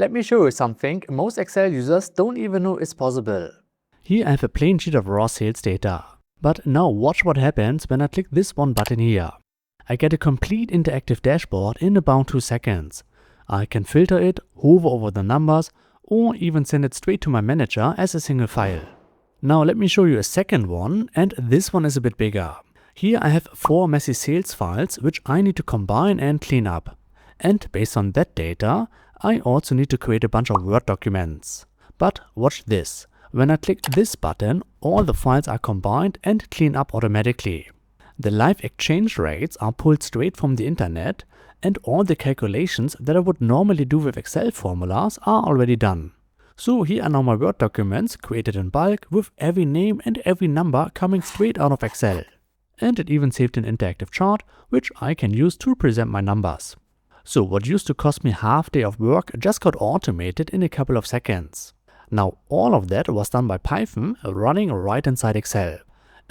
Let me show you something most Excel users don't even know is possible. Here I have a plain sheet of raw sales data. But now watch what happens when I click this one button here. I get a complete interactive dashboard in about 2 seconds. I can filter it, hover over the numbers, or even send it straight to my manager as a single file. Now let me show you a second one, and this one is a bit bigger. Here I have 4 messy sales files which I need to combine and clean up. And based on that data, I also need to create a bunch of Word documents. But watch this. When I click this button, all the files are combined and cleaned up automatically. The live exchange rates are pulled straight from the internet, and all the calculations that I would normally do with Excel formulas are already done. So here are now my Word documents created in bulk with every name and every number coming straight out of Excel. And it even saved an interactive chart which I can use to present my numbers. So what used to cost me half a day of work just got automated in a couple of seconds. Now all of that was done by Python running right inside Excel.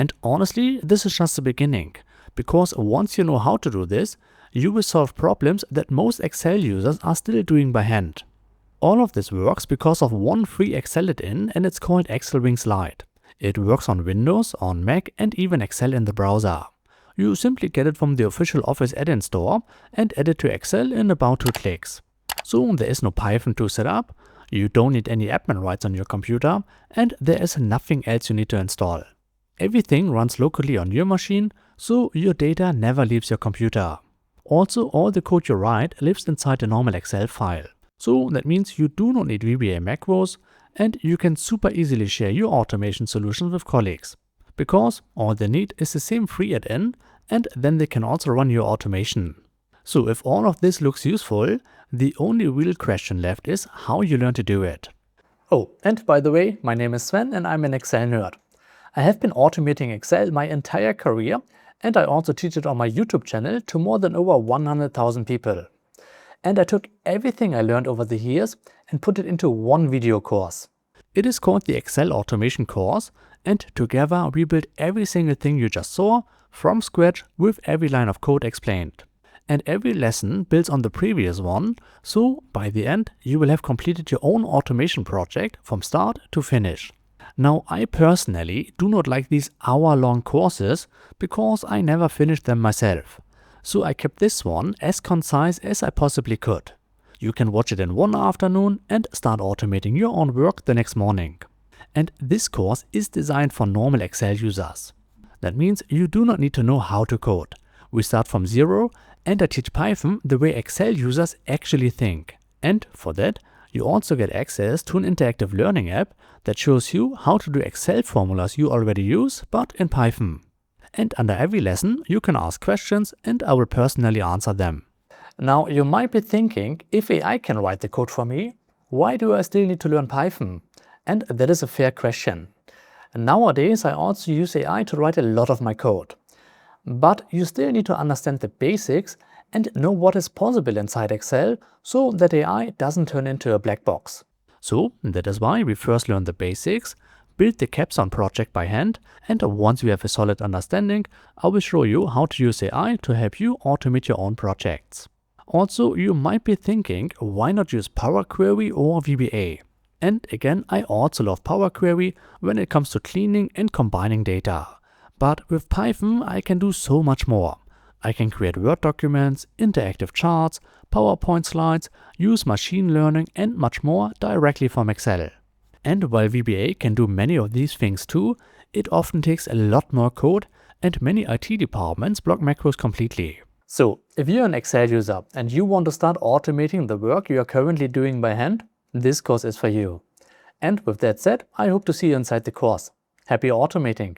And honestly, this is just the beginning, because once you know how to do this, you will solve problems that most Excel users are still doing by hand. All of this works because of one free Excel add-in, and it's called 𝗗𝗘𝗦𝗖𝗥𝗜𝗣𝗧𝗜𝗢. It works on Windows, on Mac, and even Excel in the browser. You simply get it from the official Office add-in store and add it to Excel in about 2 clicks. So there is no Python to set up, you don't need any admin rights on your computer, and there is nothing else you need to install. Everything runs locally on your machine, so your data never leaves your computer. Also, all the code you write lives inside a normal Excel file. So that means you do not need VBA macros, and you can super easily share your automation solutions with colleagues. Because all they need is the same free add-in, and then they can also run your automation. So if all of this looks useful, the only real question left is how you learn to do it. Oh, and by the way, my name is Sven and I'm an Excel nerd. I have been automating Excel my entire career, and I also teach it on my YouTube channel to more than over 100,000 people. And I took everything I learned over the years and put it into one video course. It is called the Excel Automation course, and together we built every single thing you just saw from scratch with every line of code explained. And every lesson builds on the previous one, so by the end you will have completed your own automation project from start to finish. Now I personally do not like these hour-long courses because I never finished them myself. So I kept this one as concise as I possibly could. You can watch it in one afternoon and start automating your own work the next morning. And this course is designed for normal Excel users. That means you do not need to know how to code. We start from zero, and I teach Python the way Excel users actually think. And for that, you also get access to an interactive learning app that shows you how to do Excel formulas you already use, but in Python. And under every lesson, you can ask questions and I will personally answer them. Now you might be thinking, if AI can write the code for me, why do I still need to learn Python? And that is a fair question. Nowadays I also use AI to write a lot of my code. But you still need to understand the basics and know what is possible inside Excel so that AI doesn't turn into a black box. So that is why we first learn the basics, build the 𝗗𝗘𝗦𝗖𝗥𝗑𝗣𝗧𝗜𝗢 project by hand, and once we have a solid understanding, I will show you how to use AI to help you automate your own projects. Also, you might be thinking, why not use Power Query or VBA? And again, I also love Power Query when it comes to cleaning and combining data. But with Python, I can do so much more. I can create Word documents, interactive charts, PowerPoint slides, use machine learning and much more directly from Excel. And while VBA can do many of these things too, it often takes a lot more code and many IT departments block macros completely. So if you're an Excel user and you want to start automating the work you are currently doing by hand, this course is for you. And with that said, I hope to see you inside the course. Happy automating!